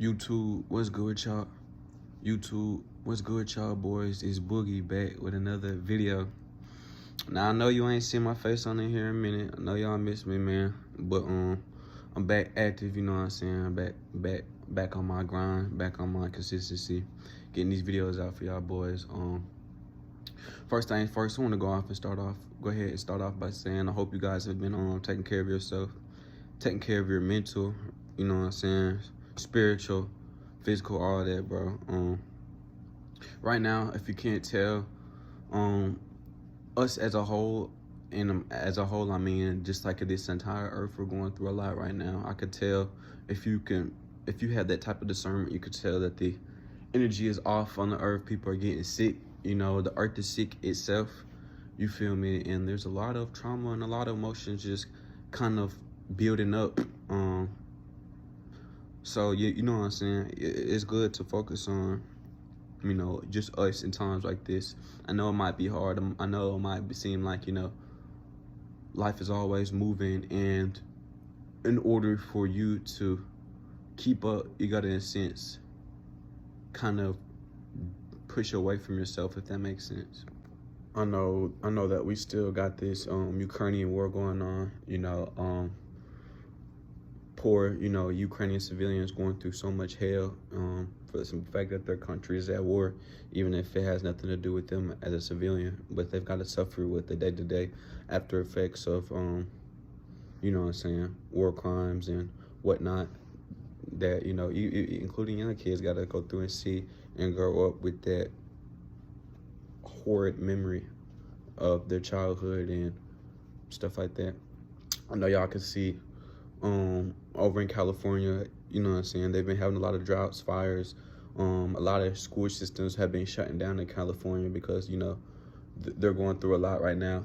YouTube, what's good, y'all? YouTube, what's good, y'all boys? It's Boogie back with another video. Now, I know you ain't seen my face on in here in a minute. I know y'all miss me, man. But I'm back active, you know what I'm saying? I'm back on my grind, back on my consistency, getting these videos out for y'all boys. First things first, I want to go ahead and start off by saying I hope you guys have been taking care of yourself, taking care of your mental, you know what I'm saying, spiritual, physical, all that, bro. Right now, if you can't tell, us as a whole, and as a whole, I mean, just like this entire earth, we're going through a lot right now. I could tell if you have that type of discernment, you could tell that the energy is off on the earth. People are getting sick. You know, the earth is sick itself. You feel me? And there's a lot of trauma and a lot of emotions just kind of building up. So you know what I'm saying? It's good to focus on, you know, just us in times like this. I know it might be hard. I know it might seem like, you know, life is always moving, and in order for you to keep up, you gotta, in a sense, kind of push away from yourself, if that makes sense. I know that we still got this Ukrainian war going on, you know, poor, you know, Ukrainian civilians going through so much hell for the simple fact that their country is at war, even if it has nothing to do with them as a civilian. But they've got to suffer with the day-to-day after effects of, you know what I'm saying, war crimes and whatnot, that, you know, including young kids, got to go through and see and grow up with that horrid memory of their childhood and stuff like that. I know y'all can see over in California, you know what I'm saying, they've been having a lot of droughts, fires. A lot of school systems have been shutting down in California because, you know, they're going through a lot right now.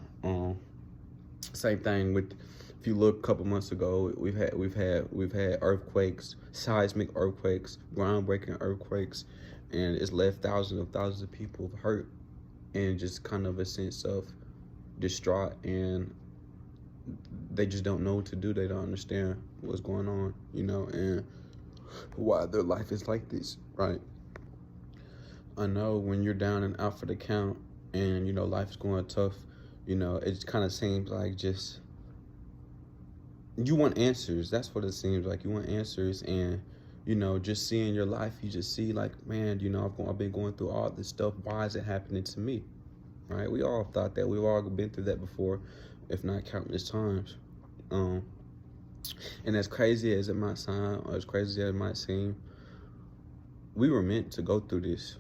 Same thing with, if you look a couple months ago, we've had earthquakes, seismic earthquakes, groundbreaking earthquakes, and it's left thousands of people hurt and just kind of a sense of distraught, and they just don't know what to do. They don't understand what's going on, you know, and why their life is like this, right? I know when you're down and out for the count and, you know, life's going tough, you know, it kind of seems like just, you want answers. That's what it seems like. You want answers, and, you know, just seeing your life, you just see like, man, you know, I've been going through all this stuff. Why is it happening to me, right? We all thought that. We've all been through that before, if not countless times. And as crazy as it might sound, or as crazy as it might seem, we were meant to go through this,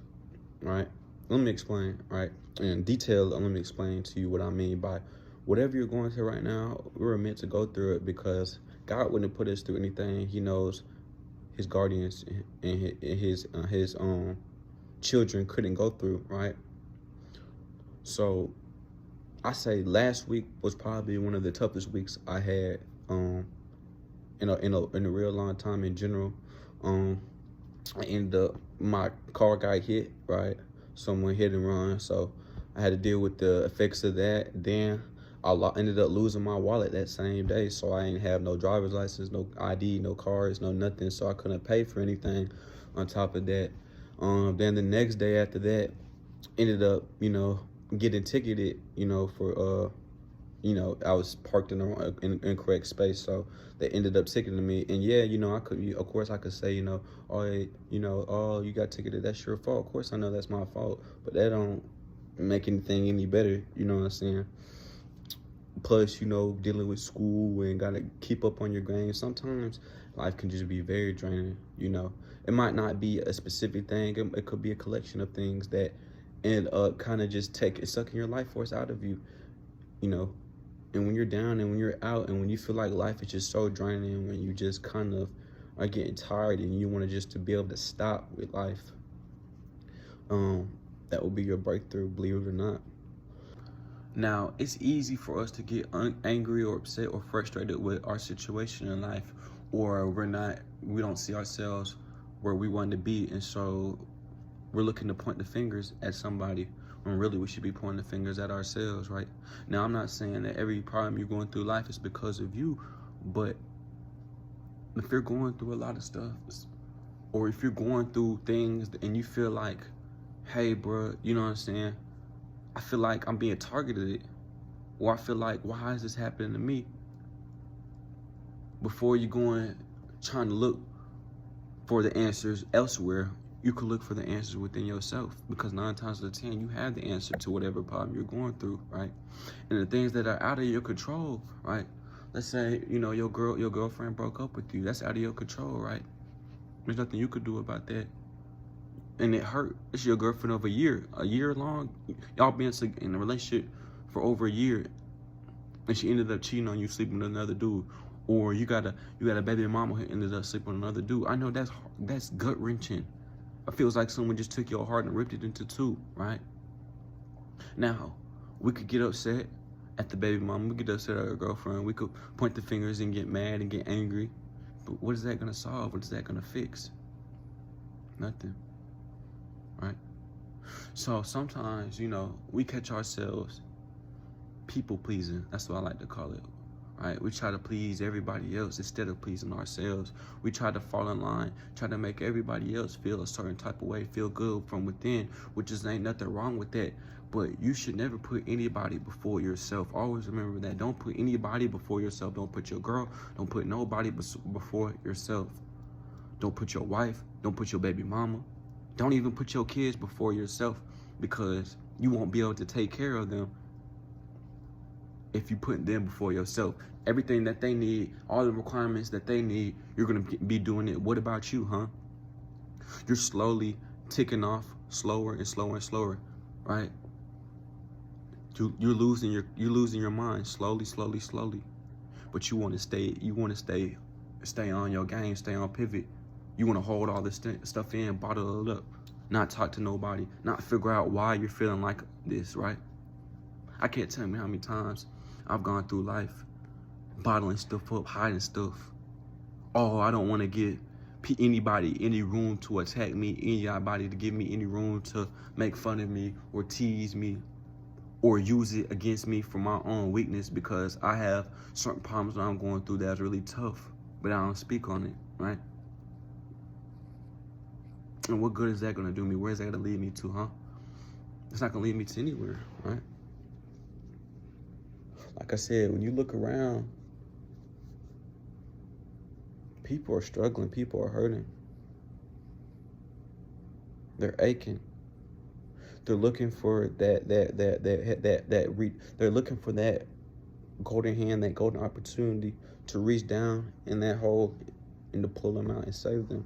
right? Let me explain, right? In detail, let me explain to you what I mean by whatever you're going through right now. We were meant to go through it because God wouldn't put us through anything He knows His guardians and his children couldn't go through, right? So I say last week was probably one of the toughest weeks I had in a real long time in general. I ended up, my car got hit, right? Someone hit and run, so I had to deal with the effects of that. Then I ended up losing my wallet that same day, so I ain't have no driver's license, no ID, no cards, no nothing, so I couldn't pay for anything on top of that. Then the next day after that, ended up, you know, getting ticketed, you know, for you know, I was parked in the incorrect space, so they ended up ticketing me. And yeah, you know, of course I could say, you know, oh, you know, oh, you got ticketed, that's your fault. Of course I know that's my fault, but that don't make anything any better, you know what I'm saying? Plus, you know, dealing with school and gotta keep up on your grades. Sometimes life can just be very draining, you know. It might not be a specific thing. It could be a collection of things that end up kind of just sucking your life force out of you, you know. And when you're down and when you're out and when you feel like life is just so draining, when you just kind of are getting tired and you want to just to be able to stop with life, that will be your breakthrough, believe it or not. Now, it's easy for us to get angry or upset or frustrated with our situation in life, or we don't see ourselves where we want to be, and so we're looking to point the fingers at somebody when really we should be pointing the fingers at ourselves, right? Now, I'm not saying that every problem you're going through life is because of you, but if you're going through a lot of stuff, Or if you're going through things and you feel like, hey, bro, you know what I'm saying? I feel like I'm being targeted. Or I feel like, why is this happening to me? Before you going trying to look for the answers elsewhere, you could look for the answers within yourself, because 9 times out of 10, you have the answer to whatever problem you're going through, right? And the things that are out of your control, right? Let's say, you know, your girlfriend broke up with you. That's out of your control, right? There's nothing you could do about that. And it hurt. It's your girlfriend of a year long. Y'all been in a relationship for over a year, and she ended up cheating on you, sleeping with another dude. Or you got a baby mama who ended up sleeping with another dude. I know that's gut wrenching. It feels like someone just took your heart and ripped it into two, right? Now, we could get upset at the baby mama. We could get upset at our girlfriend. We could point the fingers and get mad and get angry. But what is that gonna solve? What is that gonna fix? Nothing, right? So sometimes, you know, we catch ourselves people pleasing. That's what I like to call it. Right? We try to please everybody else instead of pleasing ourselves. We try to fall in line, try to make everybody else feel a certain type of way, feel good from within, which is ain't nothing wrong with that. But you should never put anybody before yourself. Always remember that. Don't put anybody before yourself. Don't put your girl. Don't put nobody before yourself. Don't put your wife. Don't put your baby mama. Don't even put your kids before yourself, because you won't be able to take care of them if you put them before yourself. Everything that they need, all the requirements that they need, you're going to be doing it. What about you, huh? You're slowly ticking off, slower and slower and slower, right? You're losing your mind slowly. But you want to stay on your game, stay on pivot. You want to hold all this stuff in, bottle it up, not talk to nobody, not figure out why you're feeling like this, right? I can't tell you how many times I've gone through life bottling stuff up, hiding stuff. Oh, I don't want to give anybody any room to attack me, anybody to give me any room to make fun of me or tease me or use it against me for my own weakness, because I have certain problems that I'm going through that's really tough, but I don't speak on it, right? And what good is that going to do me? Where is that going to lead me to, huh? It's not going to lead me to anywhere, right? Like I said, when you look around, people are struggling, people are hurting. They're aching. They're looking for they're looking for that golden hand, that golden opportunity to reach down in that hole and to pull them out and save them.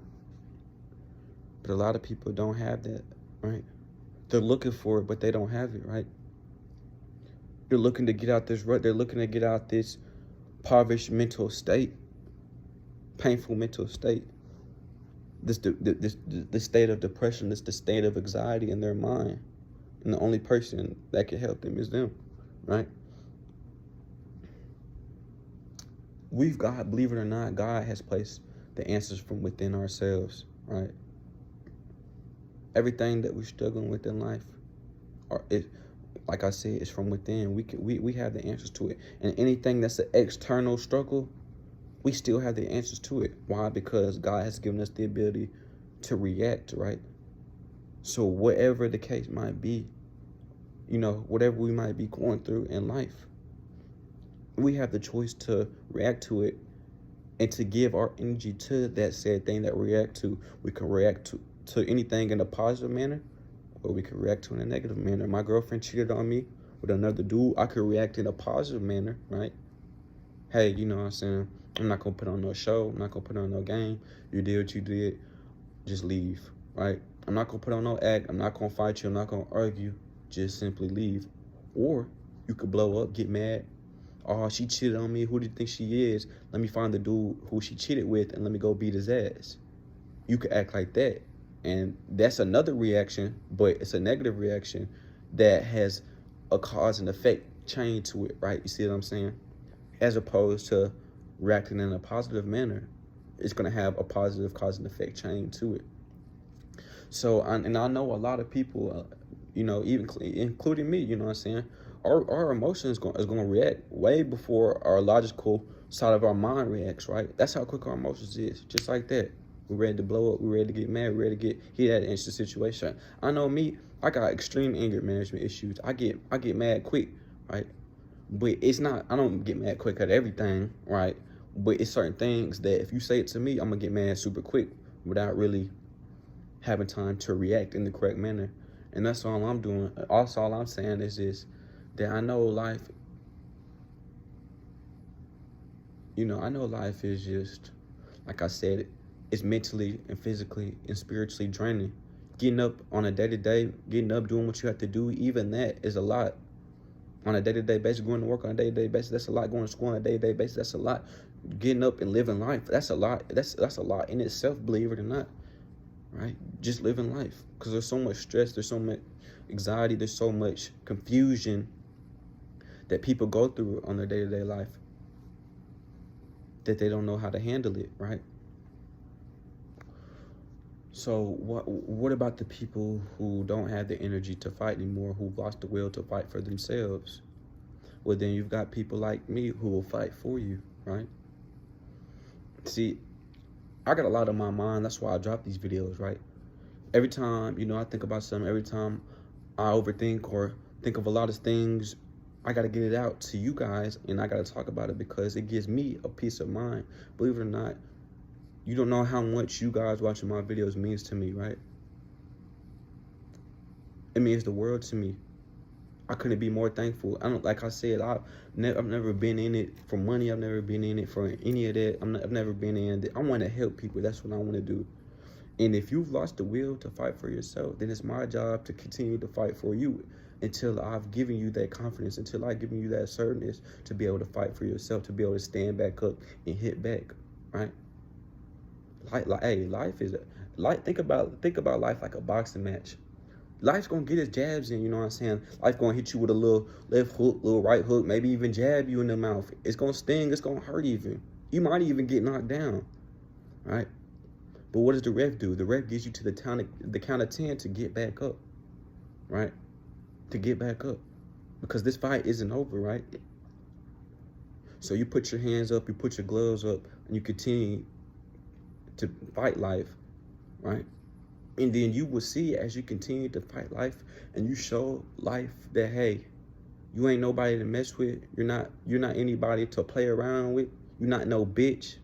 But a lot of people don't have that, right? They're looking for it, but they don't have it, right? They're looking to get out this rut. They're looking to get out this impoverished mental state, painful mental state. This state of depression, this the state of anxiety in their mind. And the only person that can help them is them, right? Believe it or not, God has placed the answers from within ourselves, right? Everything that we're struggling with in life, like I said, it's from within. We have the answers to it. And anything that's an external struggle, we still have the answers to it. Why? Because God has given us the ability to react, right? So whatever the case might be, you know, whatever we might be going through in life, we have the choice to react to it and to give our energy to that said thing that we react to. We can react to anything in a positive manner, or we can react to in a negative manner. My girlfriend cheated on me with another dude. I could react in a positive manner, right? Hey, you know what I'm saying? I'm not going to put on no show. I'm not going to put on no game. You did what you did. Just leave, right? I'm not going to put on no act. I'm not going to fight you. I'm not going to argue. Just simply leave. Or you could blow up, get mad. Oh, she cheated on me. Who do you think she is? Let me find the dude who she cheated with and let me go beat his ass. You could act like that. And that's another reaction, but it's a negative reaction that has a cause and effect chain to it, right? You see what I'm saying? As opposed to reacting in a positive manner, it's going to have a positive cause and effect chain to it. So, and I know a lot of people, you know, even including me, you know what I'm saying? Our emotions is going to react way before our logical side of our mind reacts, right? That's how quick our emotions is, just like that. We're ready to blow up. We're ready to get mad. We're ready to get hit at an instant situation. I know me. I got extreme anger management issues. I get mad quick, right? But it's not. I don't get mad quick at everything, right? But it's certain things that if you say it to me, I'm gonna get mad super quick without really having time to react in the correct manner. And that's all I'm doing. Also, all I'm saying is this, that I know life, I know life is just, like I said, it's mentally and physically and spiritually draining. Getting up on a day-to-day, getting up, doing what you have to do, even that is a lot. On a day-to-day basis, going to work on a day-to-day basis, that's a lot. Going to school on a day-to-day basis, that's a lot. Getting up and living life, that's a lot. That's a lot in itself, believe it or not, right? Just living life, because there's so much stress, there's so much anxiety, there's so much confusion that people go through on their day-to-day life that they don't know how to handle it, right? So what about the people who don't have the energy to fight anymore, who've lost the will to fight for themselves? Well, then you've got people like me who will fight for you, right? See, I got a lot on my mind. That's why I drop these videos, right? Every time, I think about something, every time I overthink or think of a lot of things, I got to get it out to you guys, and I got to talk about it because it gives me a peace of mind. Believe it or not, you don't know how much you guys watching my videos means to me, right? It means the world to me. I couldn't be more thankful. Like I said, I've never been in it for money. I've never been in it for any of that. I've never been in it. I want to help people. That's what I want to do. And if you've lost the will to fight for yourself, then it's my job to continue to fight for you until I've given you that confidence, until I've given you that assertiveness to be able to fight for yourself, to be able to stand back up and hit back, right? Life is think about life like a boxing match. Life's gonna get its jabs in, you know what I'm saying? Life gonna hit you with a little left hook, little right hook, maybe even jab you in the mouth. It's gonna sting, it's gonna hurt even. You might even get knocked down, right? But what does the ref do? The ref gives you to the count of 10 to get back up, right? To get back up. Because this fight isn't over, right? So you put your hands up, you put your gloves up, and you continue to fight life, right? And then you will see as you continue to fight life and you show life that, hey, you ain't nobody to mess with. You're not anybody to play around with. You're not no bitch.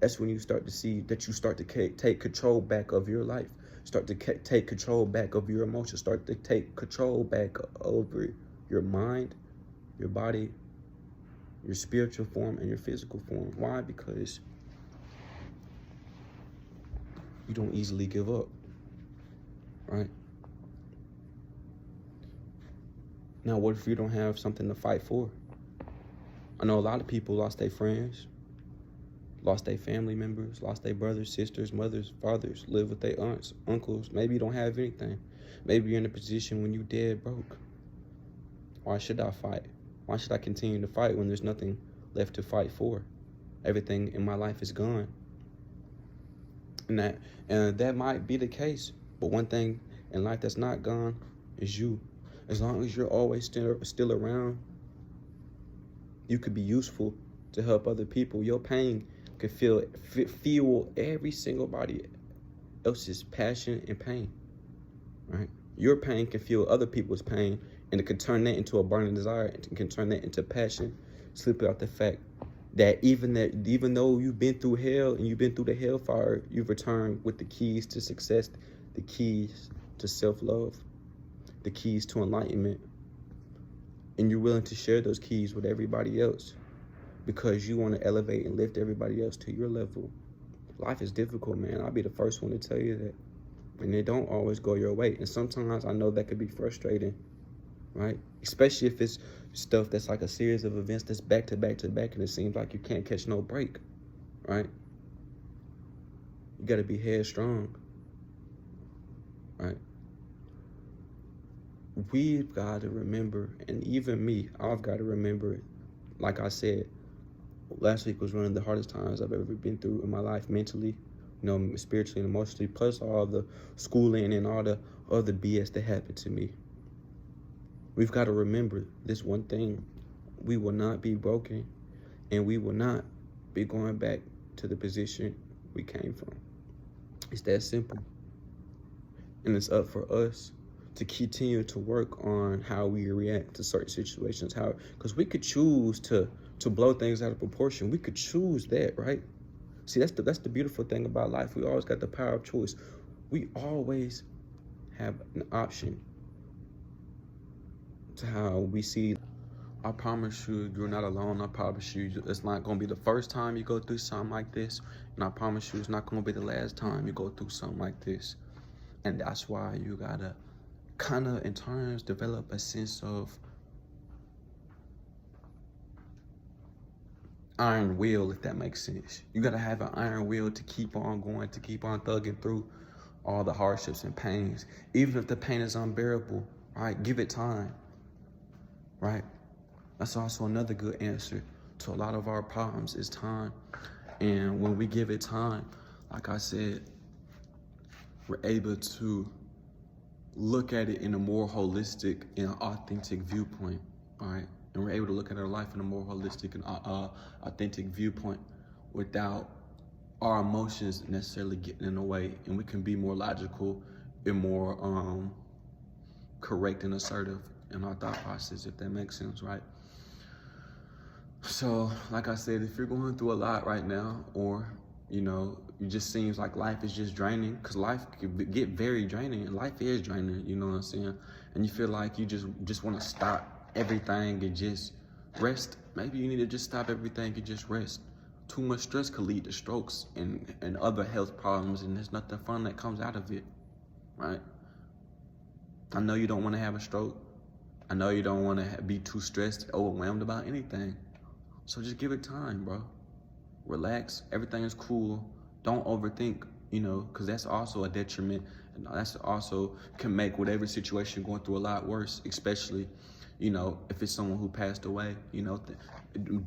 That's when you start to see that you start to take control back of your life. Start to take control back of your emotions. Start to take control back over your mind, your body, your spiritual form, and your physical form. Why? Because you don't easily give up, right? Now, what if you don't have something to fight for? I know a lot of people lost their friends, lost their family members, lost their brothers, sisters, mothers, fathers, live with their aunts, uncles. Maybe you don't have anything. Maybe you're in a position when you dead broke. Why should I fight? Why should I continue to fight when there's nothing left to fight for? Everything in my life is gone. And that might be the case. But one thing in life that's not gone is you. As long as you're always still around, you could be useful to help other people. Your pain could fuel every single body else's passion and pain, right? Your pain can fuel other people's pain, and it can turn that into a burning desire, and it can turn that into passion. Sleep out the fact that even though you've been through hell and you've been through the hellfire, you've returned with the keys to success, the keys to self-love, the keys to enlightenment. And you're willing to share those keys with everybody else because you want to elevate and lift everybody else to your level. Life is difficult, man. I'll be the first one to tell you that. And it don't always go your way. And sometimes I know that could be frustrating, right? Especially if it's stuff that's like a series of events that's back to back to back and it seems like you can't catch no break, right? You got to be headstrong, right? We've got to remember, and even me, I've got to remember, like I said, last week was one of the hardest times I've ever been through in my life mentally, spiritually and emotionally, plus all the schooling and all the other BS that happened to me. We've got to remember this one thing. We will not be broken, and we will not be going back to the position we came from. It's that simple. And it's up for us to continue to work on how we react to certain situations. Because we could choose to blow things out of proportion. We could choose that, right? See, that's the beautiful thing about life. We always got the power of choice. We always have an option to how we see. I promise you, you're not alone. I promise you, it's not going to be the first time you go through something like this. And I promise you, it's not going to be the last time you go through something like this. And that's why you got to kind of, in turns, develop a sense of iron will, if that makes sense. You got to have an iron will to keep on going, to keep on thugging through all the hardships and pains. Even if the pain is unbearable, right? Give it time, right? That's also another good answer to a lot of our problems is time. And when we give it time, like I said, we're able to look at it in a more holistic and authentic viewpoint, all right? And we're able to look at our life in a more holistic and authentic viewpoint without our emotions necessarily getting in the way. And we can be more logical and more correct and assertive in our thought process, if that makes sense, right? So, like I said, if you're going through a lot right now, or, you know, it just seems like life is just draining, because life can get very draining, and life is draining, you know what I'm saying? And you feel like you just want to stop everything and just rest. Maybe you need to just stop everything and just rest. Too much stress could lead to strokes and other health problems, and there's nothing fun that comes out of it, right? I know you don't want to have a stroke. I know you don't want to be too stressed, overwhelmed about anything. So just give it time, bro. Relax. Everything is cool. Don't overthink, you know, because that's also a detriment. And that's also can make whatever situation you're going through a lot worse, especially, you know, if it's someone who passed away, you know.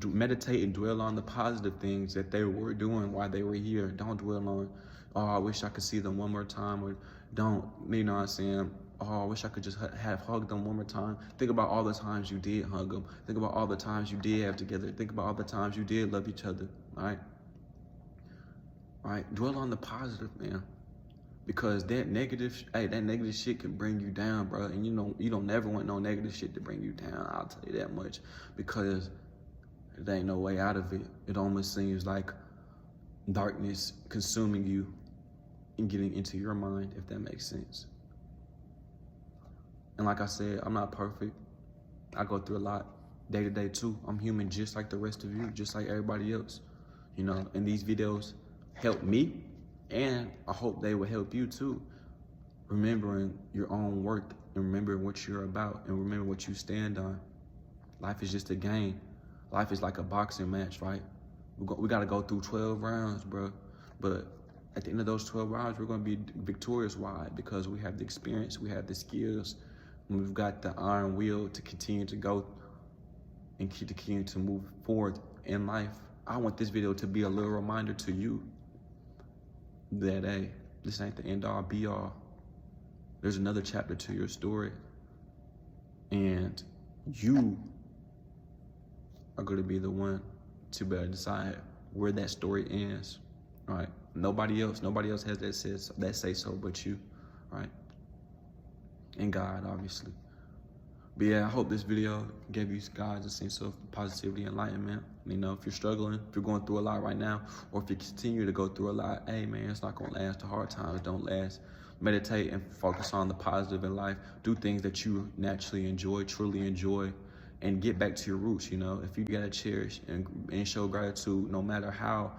Meditate and dwell on the positive things that they were doing while they were here. Don't dwell on, oh, I wish I could see them one more time, or don't, you know what I'm saying? Oh, I wish I could just have hugged them one more time. Think about all the times you did hug them. Think about all the times you did have together. Think about all the times you did love each other, all right? All right, dwell on the positive, man. Because that negative shit can bring you down, bro. And you know, you don't never want no negative shit to bring you down, I'll tell you that much. Because there ain't no way out of it. It almost seems like darkness consuming you and getting into your mind, if that makes sense. And like I said, I'm not perfect. I go through a lot day to day too. I'm human just like the rest of you, just like everybody else. You know, and these videos help me, and I hope they will help you too. Remembering your own worth, and remembering what you're about, and remember what you stand on. Life is just a game. Life is like a boxing match, right? We got to go through 12 rounds, bro. But at the end of those 12 rounds, we're going to be victorious. Why? Because we have the experience, we have the skills, and we've got the iron will to continue to go and continue to move forward in life. I want this video to be a little reminder to you that, hey, this ain't the end all be all. There's another chapter to your story, and you are going to be the one to better decide where that story ends, right? Nobody else has that say so but you, right? And God, obviously. But yeah, I hope this video gave you guys a sense of positivity and enlightenment. You know, if you're struggling, if you're going through a lot right now, or if you continue to go through a lot, hey man, it's not gonna last. The hard times don't last. Meditate and focus on the positive in life. Do things that you naturally enjoy, truly enjoy, and get back to your roots. You know, if you gotta cherish and show gratitude, no matter how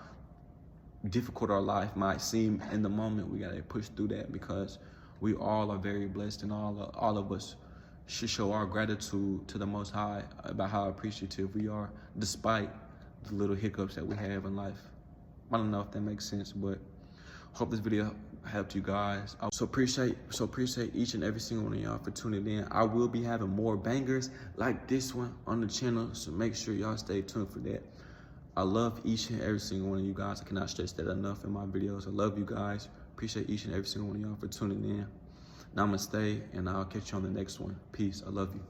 difficult our life might seem in the moment, we gotta push through that, because we all are very blessed, and all of us should show our gratitude to the Most High about how appreciative we are, despite the little hiccups that we have in life. I don't know if that makes sense, but hope this video helped you guys. So appreciate each and every single one of y'all for tuning in. I will be having more bangers like this one on the channel, so make sure y'all stay tuned for that. I love each and every single one of you guys. I cannot stress that enough in my videos. I love you guys. Appreciate each and every single one of y'all for tuning in. Namaste, and I'll catch you on the next one. Peace. I love you.